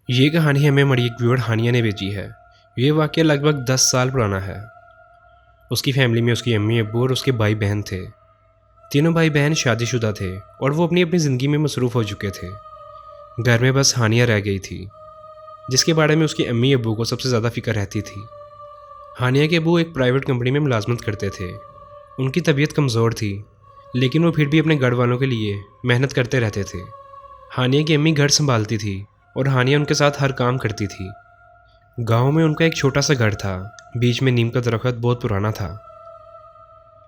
ये कहानी हमें हमारी एक व्यूअर हानिया ने भेजी है। ये वाक़या लगभग 10 साल पुराना है। उसकी फैमिली में उसकी अम्मी अब्बू और उसके भाई बहन थे। तीनों भाई बहन शादीशुदा थे और वो अपनी अपनी ज़िंदगी में मसरूफ़ हो चुके थे। घर में बस हानिया रह गई थी, जिसके बारे में उसकी अम्मी अब्बू को सबसे ज़्यादा फ़िक्र रहती थी। हानिया के अब्बू एक प्राइवेट कंपनी में मुलाजमत करते थे। उनकी तबीयत कमज़ोर थी, लेकिन वो फिर भी अपने घर वालों के लिए मेहनत करते रहते थे। हानिया की अम्मी घर संभालती थी और हानिया उनके साथ हर काम करती थी। गांव में उनका एक छोटा सा घर था। बीच में नीम का दरख्त बहुत पुराना था,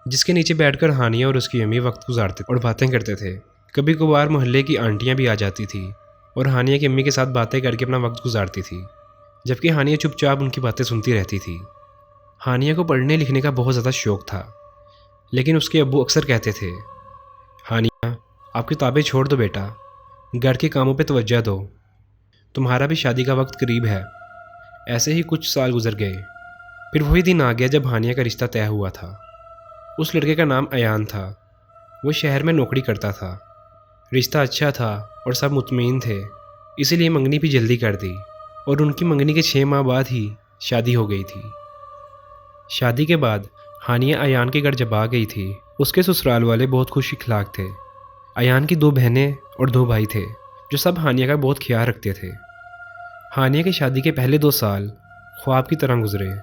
जिसके नीचे बैठकर हानिया और उसकी अम्मी वक्त गुजारते और बातें करते थे। कभी कभार मोहल्ले की आंटियां भी आ जाती थी और हानिया की अम्मी के साथ बातें करके अपना वक्त गुजारती थी, जबकि हानिया चुपचाप उनकी बातें सुनती रहती थी। हानिया को पढ़ने लिखने का बहुत ज़्यादा शौक था, लेकिन उसके अब्बू अक्सर कहते थे, हानिया, आप किताबें छोड़ दो बेटा, घर के कामों पर तवज्जो दो, तुम्हारा भी शादी का वक्त करीब है। ऐसे ही कुछ साल गुजर गए। फिर वही दिन आ गया जब हानिया का रिश्ता तय हुआ था। उस लड़के का नाम अयान था। वो शहर में नौकरी करता था। रिश्ता अच्छा था और सब मुतमईन थे, इसीलिए मंगनी भी जल्दी कर दी और उनकी मंगनी के 6 माह बाद ही शादी हो गई थी। शादी के बाद हानिया अयान के घर जब आ गई थी, उसके ससुराल वाले बहुत खुश इखलाक थे। अयान की 2 बहनें और 2 भाई थे, जो सब हानिया का बहुत ख्याल रखते थे। हानिया की शादी के पहले 2 साल ख्वाब की तरह गुजरे।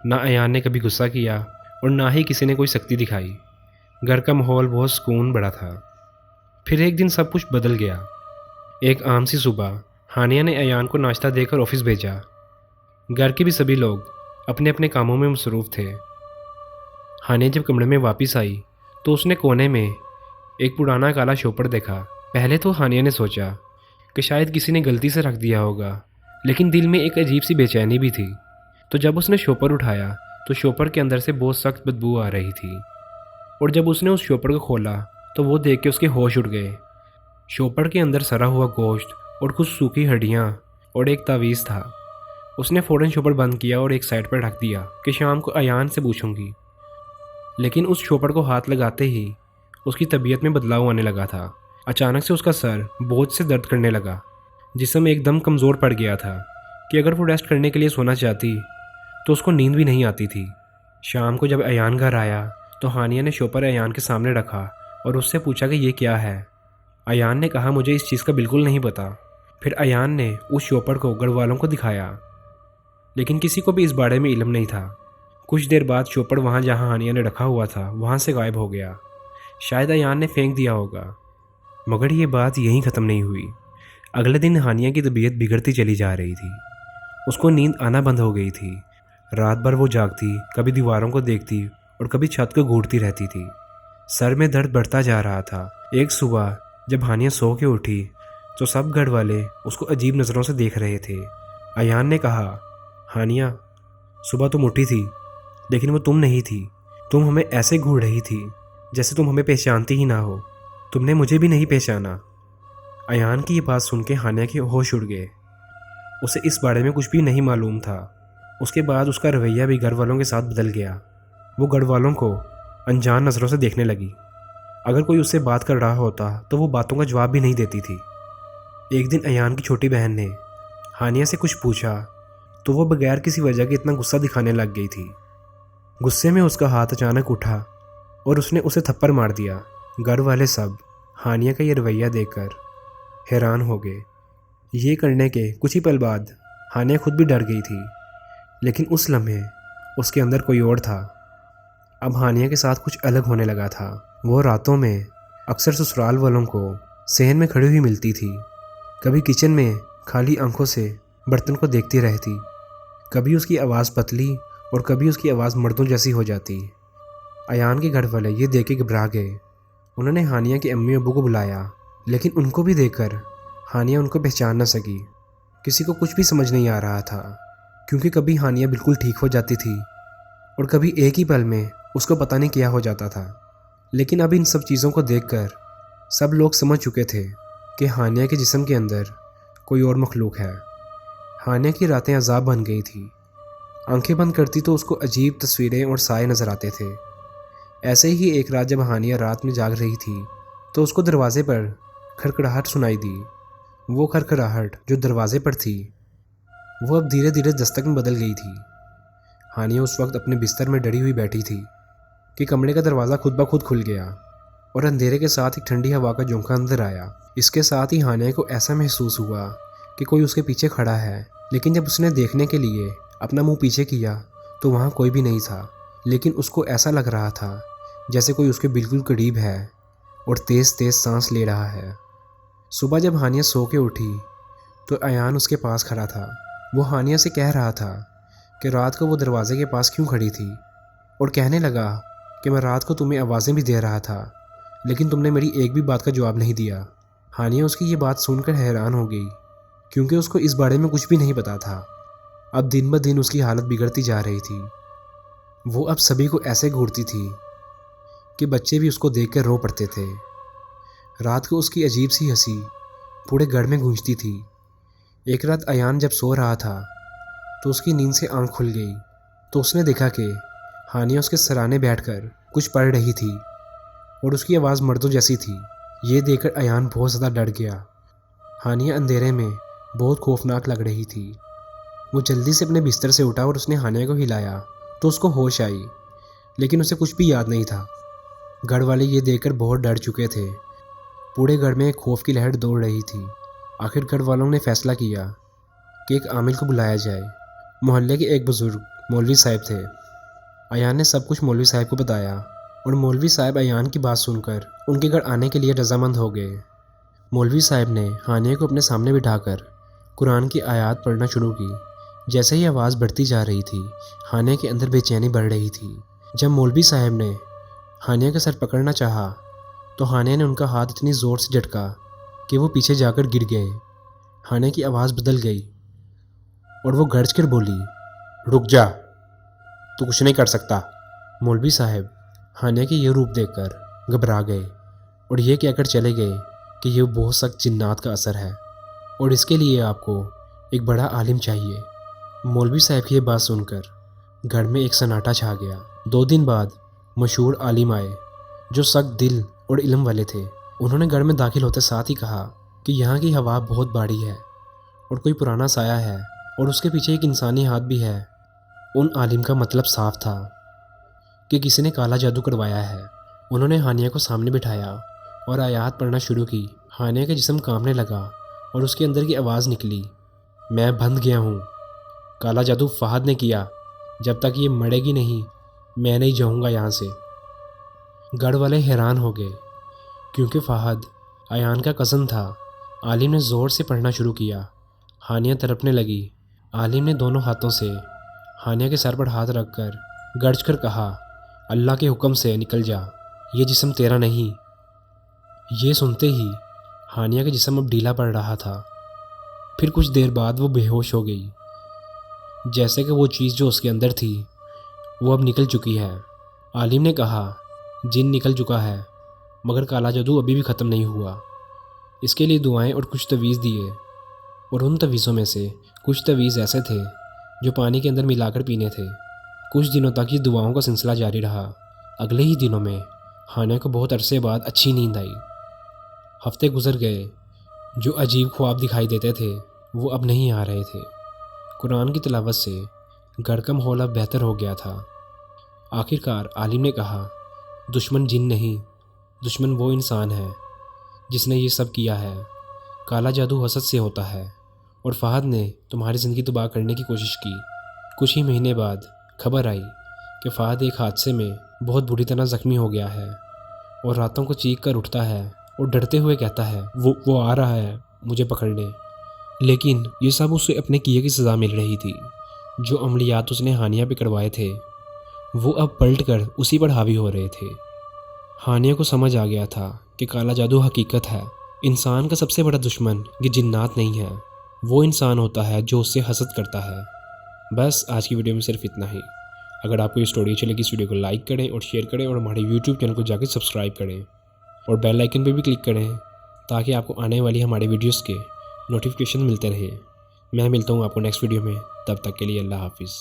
ना अयान ने कभी गुस्सा किया और ना ही किसी ने कोई सख्ती दिखाई। घर का माहौल बहुत सुकून बड़ा था। फिर एक दिन सब कुछ बदल गया। एक आम सी सुबह हानिया ने अयान को नाश्ता देकर ऑफिस भेजा। घर के भी सभी लोग अपने अपने कामों में मसरूफ़ थे। हानिया जब कमरे में वापस आई तो उसने कोने में एक पुराना काला शॉपर देखा। पहले तो हानिया ने सोचा कि शायद किसी ने गलती से रख दिया होगा, लेकिन दिल में एक अजीब सी बेचैनी भी थी। तो जब उसने शॉपर उठाया तो शॉपर के अंदर से बहुत सख्त बदबू आ रही थी, और जब उसने उस शॉपर को खोला तो वो देख के उसके होश उड़ गए। शॉपर के अंदर सड़ा हुआ गोश्त और कुछ सूखी हड्डियाँ और एक तावीज़ था। उसने फ़ौरन शॉपर बंद किया और एक साइड पर ढक दिया कि शाम को अयान से पूछूंगी। लेकिन उस शॉपर को हाथ लगाते ही उसकी तबीयत में बदलाव आने लगा था। अचानक से उसका सर बोझ से दर्द करने लगा। जिस्म एकदम कमज़ोर पड़ गया था कि अगर वो रेस्ट करने के लिए सोना चाहती तो उसको नींद भी नहीं आती थी। शाम को जब अयान घर आया तो हानिया ने शॉपर अयान के सामने रखा और उससे पूछा कि ये क्या है। अयान ने कहा, मुझे इस चीज़ का बिल्कुल नहीं पता। फिर अयान ने उस शॉपर को घर वालों को दिखाया, लेकिन किसी को भी इस बारे में इल्म नहीं था। कुछ देर बाद शॉपर वहाँ जहाँ हानिया ने रखा हुआ था वहाँ से गायब हो गया। शायद अयान ने फेंक दिया होगा। मगर ये बात यहीं ख़त्म नहीं हुई। अगले दिन हानिया की तबीयत बिगड़ती चली जा रही थी। उसको नींद आना बंद हो गई थी। रात भर वो जागती, कभी दीवारों को देखती और कभी छत को घूरती रहती थी। सर में दर्द बढ़ता जा रहा था। एक सुबह जब हानिया सो के उठी तो सब घर वाले उसको अजीब नज़रों से देख रहे थे। अयान ने कहा, हानिया, सुबह तुम उठी थी, लेकिन वो तुम नहीं थी। तुम हमें ऐसे घूर रही थी जैसे तुम हमें पहचानती ही ना हो। तुमने मुझे भी नहीं पहचाना। अयान की ये बात सुन के हानिया के होश उड़ गए। उसे इस बारे में कुछ भी नहीं मालूम था। उसके बाद उसका रवैया भी घर वालों के साथ बदल गया। वो घर वालों को अनजान नज़रों से देखने लगी। अगर कोई उससे बात कर रहा होता तो वो बातों का जवाब भी नहीं देती थी। एक दिन अयान की छोटी बहन ने हानिया से कुछ पूछा तो वो बगैर किसी वजह के इतना गुस्सा दिखाने लग गई थी। गुस्से में उसका हाथ अचानक उठा और उसने उसे थप्पड़ मार दिया। घर वाले सब हानिया का ये रवैया देखकर हैरान हो गए। ये करने के कुछ ही पल बाद हानिया खुद भी डर गई थी, लेकिन उस लम्हे उसके अंदर कोई और था। अब हानिया के साथ कुछ अलग होने लगा था। वो रातों में अक्सर ससुराल वालों को सहन में खड़ी हुई मिलती थी। कभी किचन में खाली आंखों से बर्तन को देखती रहती। कभी उसकी आवाज़ पतली और कभी उसकी आवाज़ मर्दों जैसी हो जाती। अयान के घर वाले ये देख के घबरा गए। उन्होंने हानिया के अम्मी अब्बू को बुलाया, लेकिन उनको भी देखकर हानिया उनको पहचान न सकी। किसी को कुछ भी समझ नहीं आ रहा था, क्योंकि कभी हानिया बिल्कुल ठीक हो जाती थी और कभी एक ही पल में उसको पता नहीं क्या हो जाता था। लेकिन अब इन सब चीज़ों को देखकर सब लोग समझ चुके थे कि हानिया के जिस्म के अंदर कोई और मखलूक है। हानिया की रातें अजाब बन गई थी। आंखें बंद करती तो उसको अजीब तस्वीरें और साए नज़र आते थे। ऐसे ही एक रात जब हानिया रात में जाग रही थी तो उसको दरवाजे पर खड़खड़ाहट सुनाई दी। वो खड़खड़ाहट जो दरवाजे पर थी वो अब धीरे धीरे दस्तक में बदल गई थी। हानिया उस वक्त अपने बिस्तर में डरी हुई बैठी थी कि कमरे का दरवाज़ा खुद ब खुद खुल गया और अंधेरे के साथ एक ठंडी हवा का झोंका अंदर आया। इसके साथ ही हानिया को ऐसा महसूस हुआ कि कोई उसके पीछे खड़ा है, लेकिन जब उसने देखने के लिए अपना मुंह पीछे किया तो वहाँ कोई भी नहीं था। लेकिन उसको ऐसा लग रहा था जैसे कोई उसके बिल्कुल करीब है और तेज़ तेज़ सांस ले रहा है। सुबह जब हानिया सो के उठी तो अयान उसके पास खड़ा था। वो हानिया से कह रहा था कि रात को वो दरवाजे के पास क्यों खड़ी थी, और कहने लगा कि मैं रात को तुम्हें आवाज़ें भी दे रहा था, लेकिन तुमने मेरी एक भी बात का जवाब नहीं दिया। हानिया उसकी ये बात सुनकर हैरान हो गई, क्योंकि उसको इस बारे में कुछ भी नहीं पता था। अब दिन ब दिन उसकी हालत बिगड़ती जा रही थी। वो अब सभी को ऐसे घूरती थी कि बच्चे भी उसको देख कर रो पड़ते थे। रात को उसकी अजीब सी हंसी पूरे घर में गूंजती थी। एक रात अयान जब सो रहा था तो उसकी नींद से आंख खुल गई तो उसने देखा कि हानिया उसके सराहने बैठकर कुछ पढ़ रही थी और उसकी आवाज़ मर्दों जैसी थी। ये देखकर अयान बहुत ज़्यादा डर गया। हानिया अंधेरे में बहुत खौफनाक लग रही थी। वो जल्दी से अपने बिस्तर से उठा और उसने हानिया को हिलाया तो उसको होश आई, लेकिन उसे कुछ भी याद नहीं था। घर वाले ये देखकर बहुत डर चुके थे। पूरे घर में एक खौफ की लहर दौड़ रही थी। आखिर घर वालों ने फैसला किया कि एक आमिल को बुलाया जाए। मोहल्ले के एक बुज़ुर्ग मौलवी साहब थे। अयान ने सब कुछ मौलवी साहब को बताया और मौलवी साहब अयान की बात सुनकर उनके घर आने के लिए रजामंद हो गए। मौलवी साहब ने हानिया को अपने सामने बिठाकर कुरान की आयत पढ़ना शुरू की। जैसे ही आवाज़ बढ़ती जा रही थी, हानिया के अंदर बेचैनी बढ़ रही थी। जब मौलवी साहब ने हानिया का सर पकड़ना चाहा तो हानिया ने उनका हाथ इतनी ज़ोर से झटका कि वो पीछे जाकर गिर गए। हानिया की आवाज़ बदल गई और वो गरज कर बोली, रुक जा, तू कुछ नहीं कर सकता। मौलवी साहब हानिया के ये रूप देखकर घबरा गए और ये कहकर चले गए कि ये बहुत सख्त जिन्नात का असर है और इसके लिए आपको एक बड़ा आलिम चाहिए। मौलवी साहब की ये बात सुनकर घर में एक सन्नाटा छा गया। 2 दिन बाद मशहूर आलिम आए जो सख्त दिल और इल्म वाले थे। उन्होंने घर में दाखिल होते साथ ही कहा कि यहाँ की हवा बहुत बाड़ी है और कोई पुराना साया है और उसके पीछे एक इंसानी हाथ भी है। उन आलिम का मतलब साफ था कि किसी ने काला जादू करवाया है। उन्होंने हानिया को सामने बिठाया और आयत पढ़ना शुरू की। हानिया का जिस्म कांपने लगा और उसके अंदर की आवाज़ निकली, मैं बंध गया हूँ। काला जादू फहद ने किया, जब तक ये मरेगी नहीं मैं नहीं जाऊँगा यहाँ से। घर वाले हैरान हो गए क्योंकि फहद अयान का कज़न था। आलिम ने ज़ोर से पढ़ना शुरू किया। हानिया तड़पने लगी। आलिम ने दोनों हाथों से हानिया के सर पर हाथ रखकर गर्ज कर कहा, अल्लाह के हुक्म से निकल जा, ये जिस्म तेरा नहीं। ये सुनते ही हानिया का जिस्म अब ढीला पड़ रहा था। फिर कुछ देर बाद वो बेहोश हो गई, जैसे कि वो चीज़ जो उसके अंदर थी वो अब निकल चुकी है। आलिम ने कहा, जिन निकल चुका है मगर काला जादू अभी भी ख़त्म नहीं हुआ। इसके लिए दुआएं और कुछ तवीज़ दिए और उन तवीज़ों में से कुछ तवीज़ ऐसे थे जो पानी के अंदर मिलाकर पीने थे। कुछ दिनों तक ये दुआओं का सिलसिला जारी रहा। अगले ही दिनों में हानिया को बहुत अरसे बाद अच्छी नींद आई। हफ्ते गुजर गए। जो अजीब ख्वाब दिखाई देते थे वो अब नहीं आ रहे थे। कुरान की तिलावत से घर का माहौल अब बेहतर हो गया था। आखिरकार आलिम ने कहा, दुश्मन जिन नहीं, दुश्मन वो इंसान है जिसने ये सब किया है। काला जादू हसद से होता है और फहद ने तुम्हारी ज़िंदगी तबाह करने की कोशिश की। कुछ ही महीने बाद खबर आई कि फहद एक हादसे में बहुत बुरी तरह ज़ख्मी हो गया है और रातों को चीख कर उठता है और डरते हुए कहता है, वो आ रहा है मुझे पकड़ने। लेकिन ये सब उसे अपने किए की सज़ा मिल रही थी। जो अमलियात उसने हानिया पे करवाए थे वो अब पलट कर उसी पर हावी हो रहे थे। हानिया को समझ आ गया था कि काला जादू हकीकत है। इंसान का सबसे बड़ा दुश्मन ये जिन्नात नहीं है, वो इंसान होता है जो उससे हसद करता है। बस आज की वीडियो में सिर्फ इतना ही। अगर आपको ये स्टोरी अच्छी लगी इस वीडियो को लाइक करें और शेयर करें और हमारे यूट्यूब चैनल को जाकर सब्सक्राइब करें और बेल आइकन पर भी क्लिक करें ताकि आपको आने वाली हमारे वीडियोज़ के नोटिफिकेशन मिलते रहें। मैं मिलता हूँ आपको नेक्स्ट वीडियो में, तब तक के लिए अल्लाह हाफिज़।